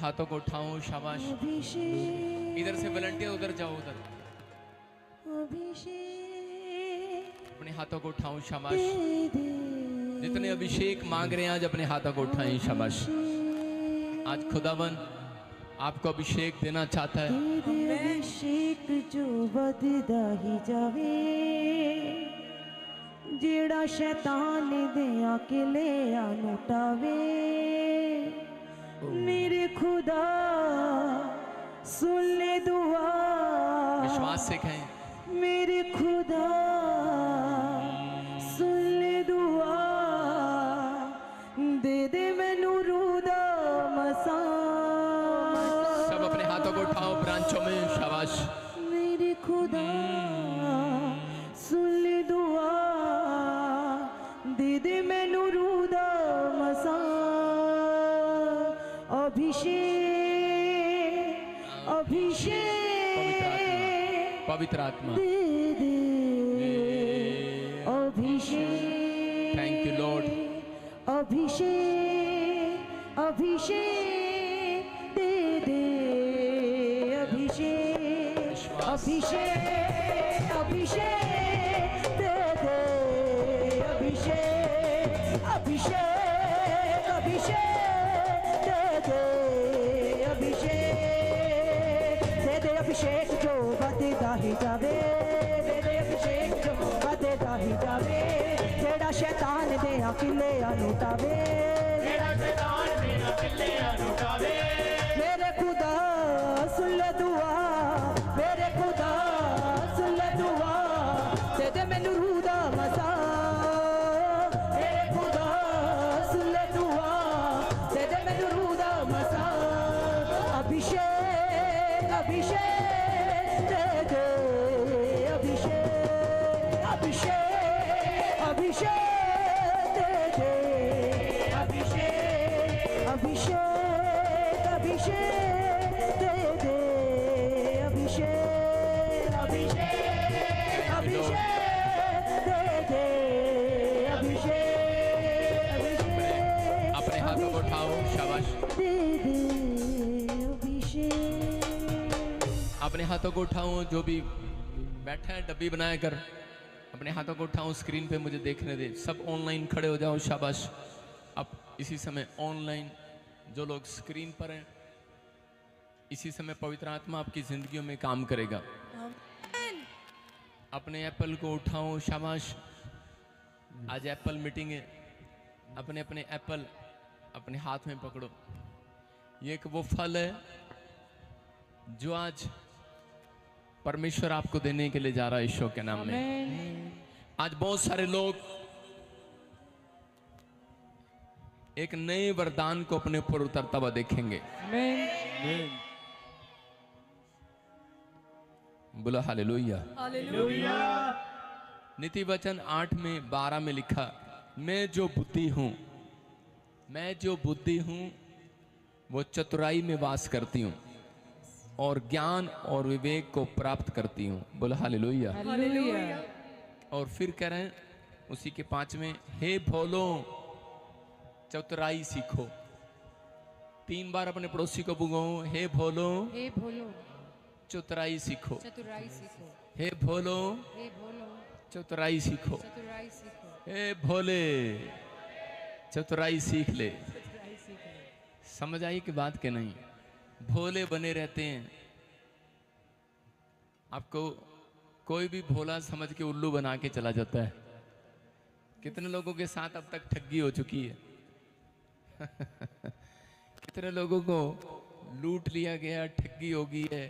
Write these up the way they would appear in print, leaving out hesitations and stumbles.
हाथों को उठाऊं, शाबाश। इधर से वॉलंटियर उधर जाओ, उधर। अपने हाथों को उठाऊं, शाबाश। जितने अभिषेक मांग रहे हैं आज अपने हाथों को उठाएं, शाबाश। आज खुदावन आपको अभिषेक देना चाहता है। अभिषेक जो बददा ही जावे, जेड़ा शैतान दे आके ले लुटावे। मेरे खुदा सुन ले दुआ, विश्वास से कहें, मेरे खुदा सुन ले दुआ, दे दे मैनू रूदा मसा। सब अपने हाथों को उठाओ ब्रांचों में, शाबाश। मेरे खुदा सुन ले दुआ, दे दे मैनू रूदा मसा। अभिषेक अभिषेक पवित्र आत्मा दे दे, अभिषेक। Thank you Lord. अभिषेक अभिषेक दे दे, अभिषेक अभिषेक अभिषेक दे दे, अभिषेक अभिषेक अभिषेक दे दे, अभिषेक दे दे, अभिषेक जो बददा ही जावे, दे दे अभिषेक जो बददा ही जावे। जेड़ा शैतान दे अकेले लुटावे, जेड़ा शैतान दे अकेले लुटावे। मेरे खुदा सुन ले दुआ, मेरे खुदा सुन ले दुआ, दे दे मैनू रूह दा मसा। मेरे खुदा सुन ले दुआ, दे दे मैनू रूह दा मसा। अभिषेक अभिषेक दे दे, अभिषेक अभिषेक अभिषेक दे दे, अभिषेक अभिषेक अभिषेक दे दे, अभिषेक अभिषेक अभिषेक दे दे, अभिषेक अभिषेक अपने हाथों को उठाओ, शाबाश। दे दे, अभिषेक। अपने हाथों को उठाऊं, जो भी बैठा है डब्बी बनाया कर, अपने हाथों को उठाऊं, स्क्रीन पे मुझे देखने दे। सब ऑनलाइन खड़े हो जाओ, शाबाश। अब इसी समय ऑनलाइन जो लोग स्क्रीन पर हैं, इसी समय पवित्र आत्मा आपकी जिंदगियों में काम करेगा। अपने एप्पल को उठाओ, शाबाश। आज एप्पल मीटिंग है। अपने अपने एप्पल अपने हाथ में पकड़ो। ये एक वो फल है जो आज परमेश्वर आपको देने के लिए जा रहा है, ईश्वर के नाम में। आज बहुत सारे लोग एक नए वरदान को अपने ऊपर उतरता हुआ देखेंगे। बोलो हालेलुया। हालेलुया। नीति वचन 8 में 12 में लिखा, मैं जो बुद्धि हूं, मैं जो बुद्धि हूं वो चतुराई में वास करती हूं और ज्ञान और विवेक को प्राप्त करती हूं। बोलो हालेलुया। हालेलुया। और फिर कह रहे हैं उसी के 5वें, हे भोलो चतुराई सीखो। 3 बार अपने पड़ोसी को बुलाओ, हे भोलो, हे भोलो चतुराई सीखो। चतुराई सीखो, हे भोलो, हे भोलो चतुराई सीखो। चतुराई सीखो, हे भोले, चतुराई सीख ले। चतुराई सीखो। समझ आई कि बात के नहीं? भोले बने रहते हैं। आपको कोई भी भोला समझ के उल्लू बना के चला जाता है। कितने लोगों के साथ अब तक ठगी हो चुकी है। कितने लोगों को लूट लिया गया, ठगी हो गई है।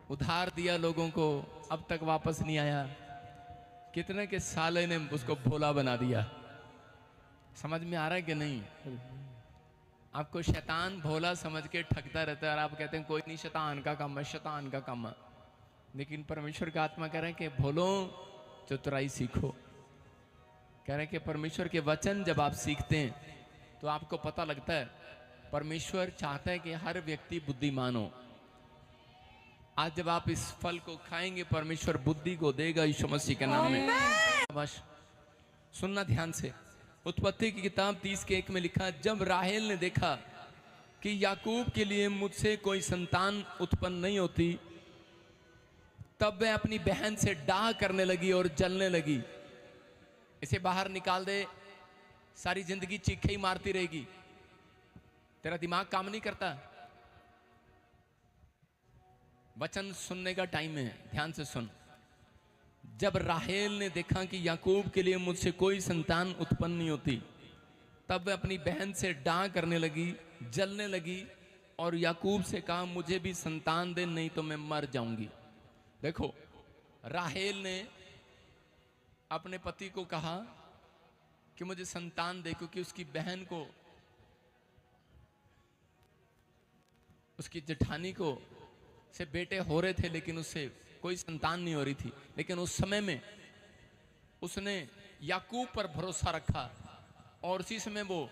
उधार दिया लोगों को, अब तक वापस नहीं आया। कितने के साले ने उसको भोला बना दिया। समझ में आ रहा है कि नहीं? आपको शैतान भोला समझ के ठगता रहता है और आप कहते हैं कोई नहीं, शैतान का काम है, शैतान का काम है। लेकिन परमेश्वर का आत्मा कह रहे हैं कि भोलो चतुराई सीखो। कह रहे हैं कि परमेश्वर के वचन जब आप सीखते हैं तो आपको पता लगता है परमेश्वर चाहता है कि हर व्यक्ति बुद्धिमान हो। आज जब आप इस फल को खाएंगे परमेश्वर बुद्धि को देगा यीशु मसीह के नाम में। बस सुनना ध्यान से। उत्पत्ति की किताब 30 के 1 में लिखा, जब राहेल ने देखा कि याकूब के लिए मुझसे कोई संतान उत्पन्न नहीं होती, तब वह अपनी बहन से डाह करने लगी और जलने लगी। इसे बाहर निकाल दे, सारी जिंदगी चीखे ही मारती रहेगी, तेरा दिमाग काम नहीं करता। वचन सुनने का टाइम है, ध्यान से सुन। जब राहेल ने देखा कि याकूब के लिए मुझसे कोई संतान उत्पन्न नहीं होती, तब वह अपनी बहन से डाह करने लगी, जलने लगी और याकूब से कहा, मुझे भी संतान दे, नहीं तो मैं मर जाऊंगी। देखो, राहेल ने अपने पति को कहा कि मुझे संतान दे, क्योंकि उसकी बहन को, उसकी जेठानी को से बेटे हो रहे थे, लेकिन उससे कोई संतान नहीं हो रही थी। लेकिन उस समय में उसने याकूब पर भरोसा रखा और उसी समय वो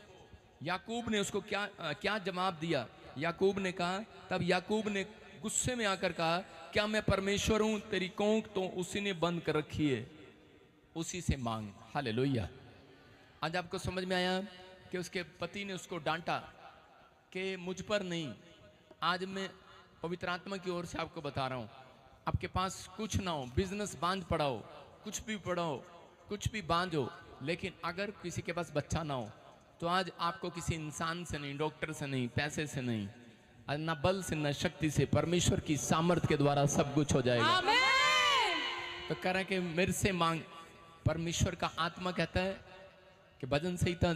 याकूब ने उसको क्या जवाब दिया। याकूब ने कहा, तब याकूब ने गुस्से में आकर कहा, क्या मैं परमेश्वर हूं? तेरी कोंख तो उसी ने बंद कर रखी है, उसी से मांग। हालेलुया। आज आपको समझ में आया कि उसके पति ने उसको डांटा कि मुझ पर नहीं। आज मैं पवित्र आत्मा की ओर से आपको बता रहा हूं, आपके पास कुछ ना हो, बिजनेस बांध पड़ा हो, कुछ भी पड़ा हो, कुछ भी बांध हो, लेकिन अगर किसी के पास बच्चा ना हो, तो आज आपको किसी इंसान से नहीं, डॉक्टर से नहीं, पैसे से नहीं, आज ना बल से ना शक्ति से, परमेश्वर की सामर्थ्य के द्वारा सब कुछ हो जाएगा। आमीन। तो कह रहा है कि मेरे से मांग। परमेश्वर का आत्मा कहता है कि भजन संहिता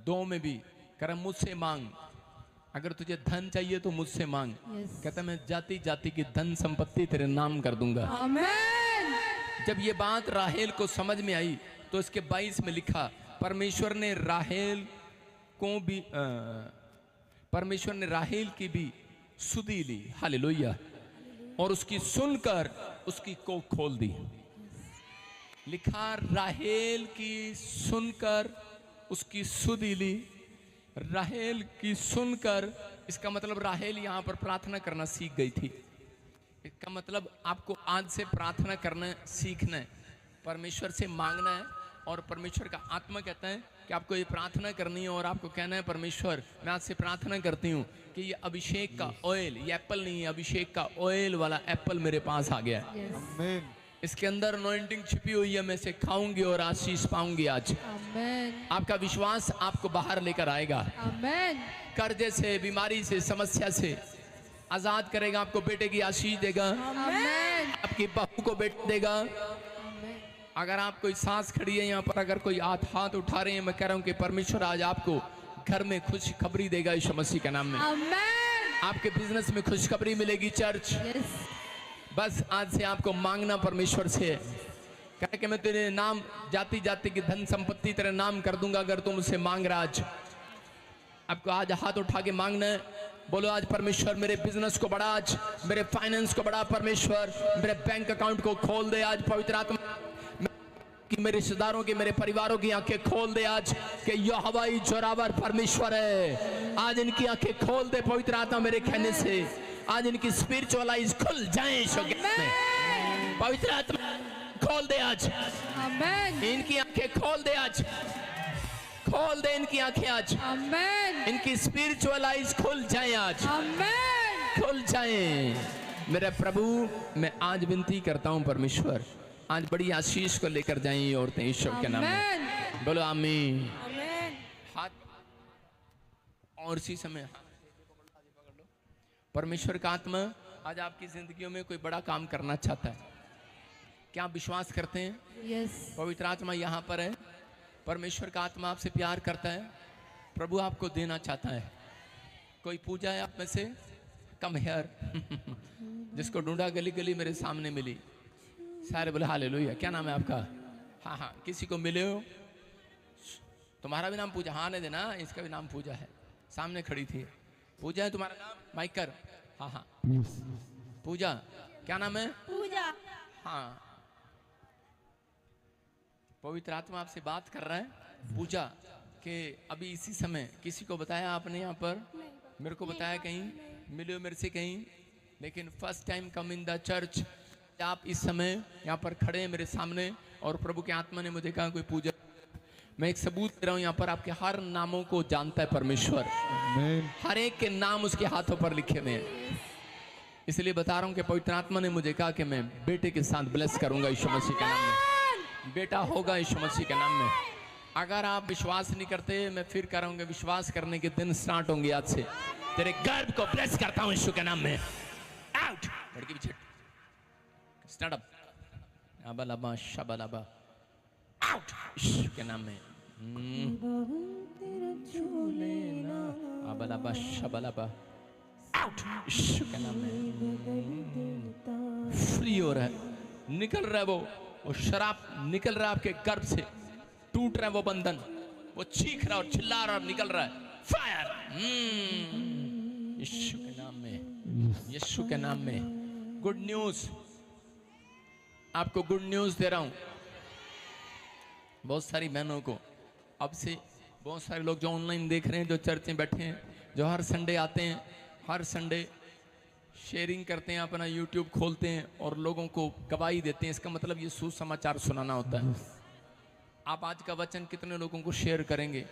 2 में भी कह रहा, मुझसे मांग। अगर तुझे धन चाहिए तो मुझसे मांग। कहता है, मैं जाति जाति की धन संपत्ति तेरे नाम कर दूंगा। आमीन। जब ये बात राहेल को समझ में आई तो इसके 22 में लिखा, परमेश्वर ने राहेल की भी सुधि ली। हालेलुया। और उसकी सुनकर उसकी कोख खोल दी। लिखा, राहेल की सुनकर उसकी सुधि ली। राहेल की सुनकर, इसका मतलब राहेल यहां पर प्रार्थना करना सीख गई थी। इसका मतलब आपको आज से प्रार्थना करना सीखना है, परमेश्वर से मांगना है। और परमेश्वर का आत्मा कहता है कि आपको ये प्रार्थना करनी है और आपको कहना है, परमेश्वर मैं आज से प्रार्थना करती हूँ कि ये अभिषेक का ऑयल, ये एप्पल नहीं है, अभिषेक का ऑयल वाला एप्पल मेरे पास आ गया है। आमीन। इसके अंदर अनॉइंटिंग छिपी हुई है, मैं इसे खाऊंगी और आशीष पाऊंगी। आज आमीन। आपका विश्वास आपको बाहर लेकर आएगा, आमीन। कर्जे से, बीमारी से, समस्या से आजाद करेगा। आपको बेटे की आशीष देगा, आमीन। आपकी बहू को बेटा देगा। अगर आप कोई सांस खड़ी है यहाँ पर, अगर कोई हाथ उठा रहे हैं, मैं कह रहा हूँ कि परमेश्वर आज आपको घर में खुशखबरी देगा यीशु मसीह के नाम में। आमीन। आपके बिजनेस में खुशखबरी मिलेगी। चर्च, बस आज से आपको मांगना परमेश्वर से। कह कि मैं तेरे नाम, जाति जाति की धन संपत्ति तेरे नाम कर दूंगा अगर तुम मुझसे मांग रहा। आज आपको आज हाथ उठा के मांगना है। बोलो, आज परमेश्वर मेरे बिजनेस को बढ़ा, आज मेरे फाइनेंस को बढ़ा, परमेश्वर मेरे बैंक अकाउंट को खोल दे। आज पवित्र आत्मा कि मेरे रिश्तेदारों की, मेरे परिवारों की आंखें खोल दे आज कि यहोवा ही जोरावर परमेश्वर है। आज इनकी आंखें खोल दे पवित्र आत्मा मेरे कहने से। आज इनकी स्पिरिचुअल आईज खुल जाएं यीशु के नाम में। पवित्र आत्मा खोल दे आज, आमीन। इनकी आंखें खोल दे आज, खोल दे इनकी आंखें आज। आमीन। इनकी स्पिरिचुअल आईज खुल जाएं आज, आमीन। खुल जाएं। मेरे प्रभु, मैं आज विनती करता हूं परमेश्वर, आज बड़ी आशीष को लेकर जाएं ये औरतें ईश्वर के नाम में। बोलो आमीन। आमीन। हाथ और इसी समय परमेश्वर का आत्मा आज आपकी जिंदगियों में कोई बड़ा काम करना चाहता है। क्या आप विश्वास करते हैं? यस। पवित्र आत्मा यहाँ पर है। परमेश्वर का आत्मा आपसे प्यार करता है, प्रभु आपको देना चाहता है। कोई पूजा है आप में से? कम हेयर जिसको ढूंढा गली गली मेरे सामने मिली। सारे बोले हालेलुया। क्या नाम है आपका? हाँ हाँ, किसी को मिले हो? तुम्हारा भी नाम पूजा? हाँ नहीं देना, इसका भी नाम पूजा है। सामने खड़ी थी। पूजा है तुम्हारा नाम? माइकर। हाँ हाँ, पूजा। क्या नाम है? पूजा। हाँ, पवित्र आत्मा आपसे बात कर रहा है। पूजा के अभी इसी समय किसी को बताया आपने यहाँ पर? मेरे को बताया कहीं? मिले हो मेरे से कहीं? लेकिन first time come in the church. आप इस समय यहाँ पर खड़े हैं मेरे सामने और प्रभु के आत्मा ने मुझे कहा कोई पूजा। मैं एक सबूत दे रहा हूं यहाँ पर, आपके हर नामों को जानता है परमेश्वर। हर एक के नाम उसके हाथों पर लिखे हुए हैं। इसलिए बता रहा हूं कि पवित्र आत्मा ने मुझे कहा कि मैं बेटे के साथ ब्लेस करूंगा यीशु मसीह के नाम में। बेटा होगा यीशु मसीह के नाम में। अगर आप विश्वास नहीं करते, मैं फिर कह रहा हूं कि विश्वास करने के दिन स्टार्ट होंगे आज से। तेरे गर्भ को ब्लेस करता हूं यीशु के नाम में। आउट लड़की पीछे स्टैंड अप। अबलबा शबलबा आउट यीशु के नाम में। अबलबा शबलबा आउट यीशु के नाम में। फ्री हो रहा है, निकल रहा है वो शराब निकल रहा है आपके गर्भ से, टूट रहा है वो बंधन, वो चीख रहा और चिल्ला रहा और निकल रहा है। फायर यीशु के नाम में, यीशु के नाम में। गुड न्यूज, आपको गुड न्यूज दे रहा हूं। बहुत सारी बहनों को अब से, बहुत सारे लोग जो ऑनलाइन देख रहे हैं, जो चर्च में बैठे हैं, जो हर संडे आते हैं, हर संडे शेयरिंग करते हैं, अपना यूट्यूब खोलते हैं और लोगों को गवाही देते हैं। इसका मतलब ये सुसमाचार सुनाना होता है। आप आज का वचन कितने लोगों को शेयर करेंगे?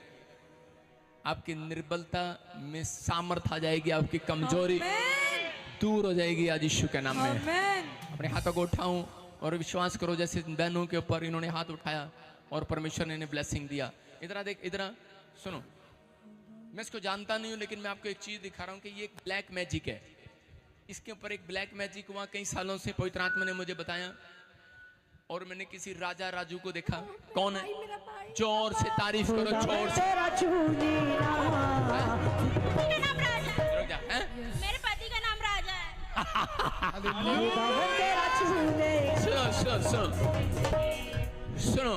आपकी निर्बलता में सामर्थ आ जाएगी, आपकी कमजोरी दूर हो जाएगी आज यीशु के नाम में। अपने हाथों को उठाऊं और विश्वास करो जैसे बहनों के ऊपर इन्होंने हाथ उठाया और परमेश्वर ने इन्हें ब्लेसिंग दिया। इधर देख, इधर सुनो, मैं इसको जानता नहीं हूं लेकिन मैं आपको एक चीज दिखा रहा हूं कि ये एक ब्लैक मैजिक है। इसके ऊपर एक ब्लैक मैजिक हुआ कई सालों से, पवित्र आत्मा ने मुझे बताया। और मैंने किसी राजा राजू को देखा। कौन है? जोर से तारीफ करो, जोर से। मेरे पति का नाम राजा है। सुनो सुनो सुनो सुनो,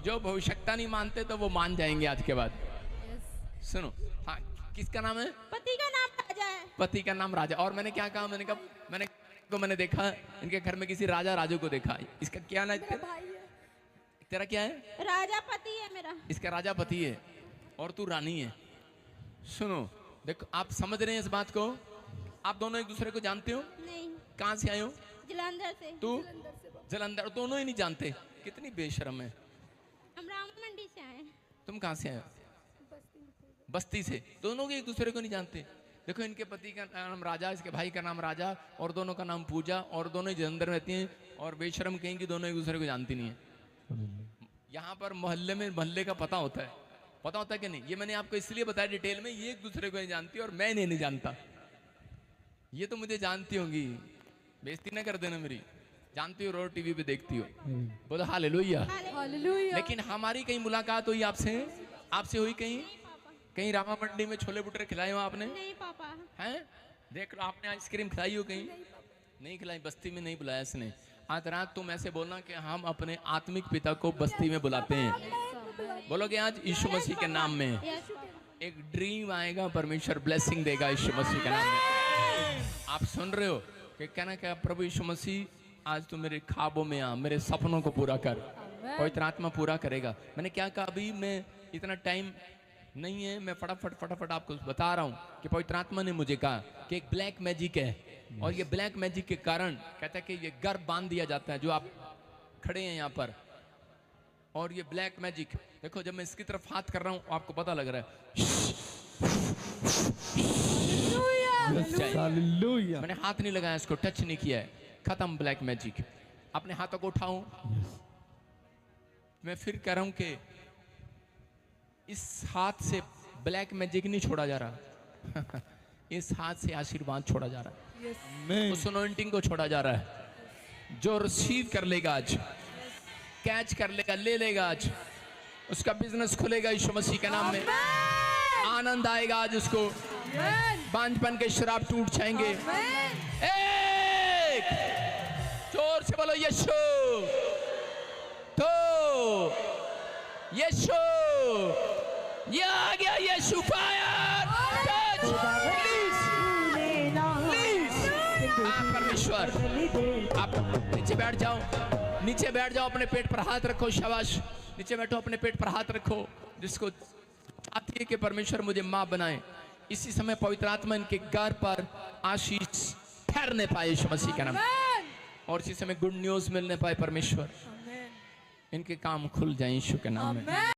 जो भविष्यता नहीं मानते तो वो मान जाएंगे आज के बाद। सुनो, हाँ, किसका नाम है? पति का नाम राजा है। पति का नाम राजा। और मैंने क्या कहा? मैंने कहा मैंने देखा इनके घर में किसी राजा राजू को देखा। इसका क्या नाम है? तेरा क्या है? राजा पति है मेरा। इसका राजा पति है और तू रानी है। सुनो, देखो, आप समझ रहे हैं इस बात को? आप दोनों एक दूसरे को जानते हो? नहीं। कहाँ से आए हो? जलंधर से। तू? जलंधर। दोनों ही नहीं जानते, कितनी बेशरम है। हम राम मंडी से आए। तुम कहाँ से आए हो? बस्ती से। दोनों के एक दूसरे को नहीं जानते। देखो, इनके पति का नाम राजा, इसके भाई का नाम राजा, और दोनों का नाम पूजा, और दोनों ही जलंधर रहती हैं। और बेशरम कहेंगे दोनों एक दूसरे को जानती नहीं है। यहाँ पर मोहल्ले में मोहल्ले का पता होता है कि नहीं? ये मैंने आपको इसलिए बताया डिटेल में, ये एक दूसरे को नहीं जानती और मैं इन्हें नहीं जानता। ये तो मुझे जानती होंगी, बेइज्जती ना कर देना मेरी। जानती हो, रोज टीवी पे देखती हो। बोलो हालेलुया। लेकिन हमारी कहीं मुलाकात हुई आपसे हुई कहीं रामा मंडी में छोले भटूरे खिलाए हो आपने? नहीं पापा। हैं? देख लो, आपने आइसक्रीम खिलाई हो कहीं? नहीं खिलाई। बस्ती में नहीं बुलाया इसने। आज रात तुम ऐसे बोलना कि हम अपने आत्मिक पिता को बस्ती में बुलाते हैं। बोलोगे आज यीशु मसीह के नाम में एक ड्रीम आएगा, परमेश्वर ब्लेसिंग देगा यीशु मसीह के नाम में। आप सुन रहे हो कि कहना क्या? प्रभु यीशु मसीह आज तू मेरे ख्वाबों में आ, मेरे सपनों को पूरा कर। पवित्र आत्मा पूरा करेगा। मैंने क्या कहा? अभी मैं इतना टाइम नहीं है, मैं फटाफट आपको बता रहा हूं कि पवित्र आत्मा ने मुझे कहा कि एक ब्लैक मैजिक है। और ये ब्लैक मैजिक के कारण कहता है कि ये गर्भ बांध दिया जाता है, जो आप खड़े हैं यहाँ पर। और ये ब्लैक मैजिक देखो, जब मैं इसकी तरफ हाथ कर रहा हूं आपको पता लग रहा है। मैंने हाथ नहीं लगाया, इसको टच नहीं किया है, खत्म ब्लैक मैजिक। अपने हाथों को उठाऊं। मैं फिर कह रहा हूं कि इस हाथ से ब्लैक मैजिक नहीं छोड़ा जा रहा। इस हाथ से आशीर्वाद छोड़ा जा रहा है। उस अनॉइंटिंग को छोड़ा जा रहा है। जो रिसीव कर लेगा आज, कैच कर लेगा, ले लेगा आज, उसका बिजनेस खुलेगा यीशु मसीह के नाम में। आनंद आएगा आज उसको। बांझपन के शराब टूट जाएंगे। एक जोर से बोलो यीशु। तो यीशु, ये आ गया यीशु। फायर टच प्लीज परमेश्वर। आप नीचे बैठ जाओ, नीचे बैठ जाओ, अपने पेट पर हाथ रखो। शाबाश, नीचे बैठो, अपने पेट पर हाथ रखो। जिसको चाहती है कि परमेश्वर मुझे मां बनाए, इसी समय पवित्र आत्मा इनके गर्भ पर आशीष ठहरने पाए यीशु मसीह का नाम। और इसी समय गुड न्यूज मिलने पाए परमेश्वर। इनके काम खुल जाए यीशु के नाम में।